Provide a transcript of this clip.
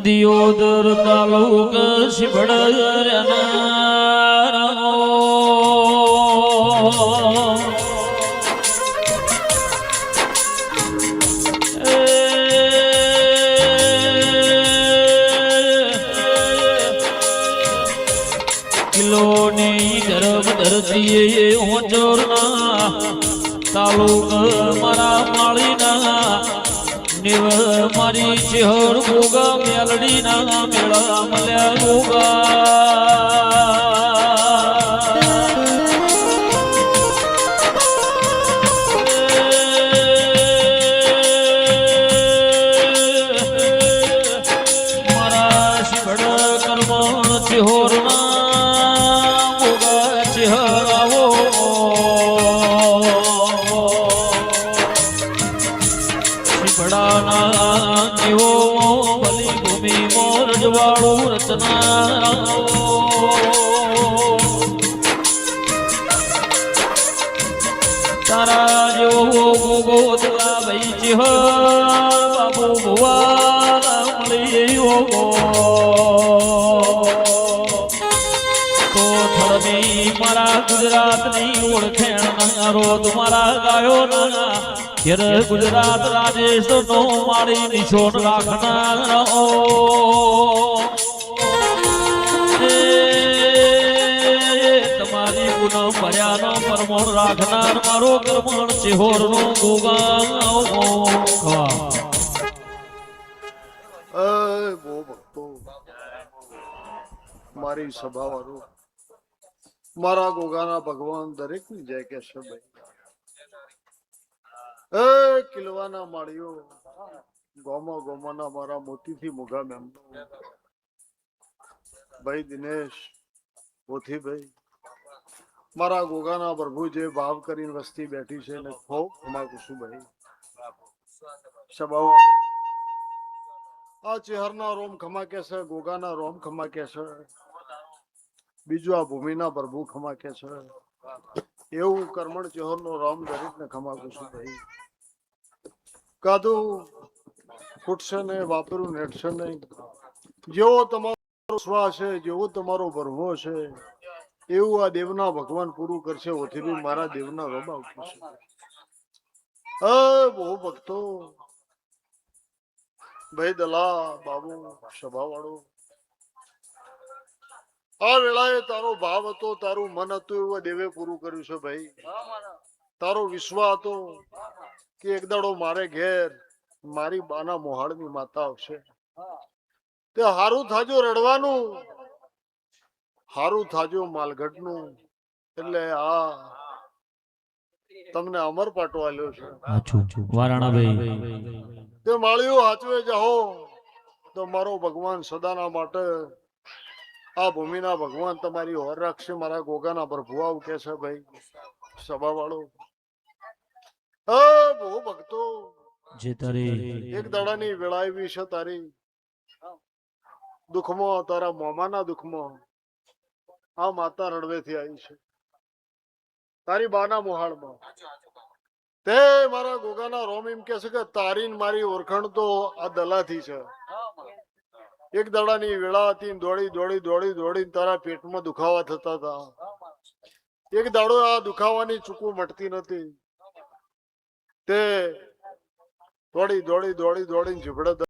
દિયોદર તાલુક શિવડના કિલોની ગરમ ધરતીએ ઓચોરના તાલુક મારા માળીના નિવ મારી ચેહર ગોગા મેલડીના મેળા મળ્યા ગોગા મારા શિવડ કર્મણ ચેહોરના ગોગા ચેહર આવો દેવો બલી ભૂમિ મોર જવાળું રચના તારા જેવો ગોગો દલા ભાઈ ચિહ બાબુ ભુવા મળી તો થળની મારા ગુજરાતની ઓળખેણ રોજ મારા ગાયો ના ગુજરાત રાજેશ નો મારી નિશોન રાખનાર તમારી ગુણ ભર્યાનો પરમોર રાખનાર મારો કર્મણ ચેહોર નો ગોગા મારી સભા વાળું મારા ગોગાના ભગવાન દરેક ની જય કે છે ભાઈ કિલવાના માળીઓ ગોમો ગોમાના મારા મોતીથી મુગા મેમ ભાઈ દિનેશ પોથી ભાઈ મારા ગોગાના પ્રભુ જે ભાવ કરીને વસ્તી બેઠી છે ને ખૂબ માગું છું ભાઈ સભાઓ આ ચેહરના રોમ ખમા કે છે ગોગાના રોમ ખમા કે છે બીજું આ ભૂમિના પ્રભુ ખમા કે છે એવું કર્મણ ચેહર નો રામ દરેક ને ખમાકું છું ભાઈ કાદું ફૂટશે ને વાપરું નેટશે નહીં જેવો તમારો શ્વાસ છે જેવો તમારો ભરવો છે એવું આ દેવના ભગવાન પૂરું કરશે ઓથી બી મારા દેવના રોમ આવતું છે બહુ ભક્તો ભાઈ દલા બાબુ સભા વાળો આ વેળાએ તારો ભાવ હતો તારું મન હતું એવું દેવે પૂરું કર્યું છે ભાઈ તારો વિશ્વાસ હતો કે એક દાડો મારે ઘેર મારી બાના મોહાળની માતા આવશે તે હારું થાજો રડવાનું હારું થાજો માલગઢનું એટલે આ તમને અમર પાટો આલ્યો છે વારાણાભાઈ તે માળીઓ હાચવે જાઓ તો મારો ભગવાન સદાના માટે આ ભૂમિના ભગવાન તમારી હોર રાખશે મારા ગોગાના પ્રભુ આવ કે છે ભાઈ સભા વાળો બહુ ભક્તો જે તારી એક દાડાની વેળા એવી છે તારી દુઃખમાં તારા મોમાના દુઃખમાં આ માતા રડવેથી આવી છે તારી બાના મોહાળમાં તે મારા ગોગાના રોમ એમ કે છે કે તારી મારી ઓળખાણ તો આ દલાથી છે એક દાડાની વેળા હતી દોડી દોડી દોડી દોડી તારા પેટમાં દુખાવા થતા હતા એક દાડો આ દુખાવાની ચૂકવું મટતી નથી તે દોડી દોડી દોડી દોડી ઝીબડે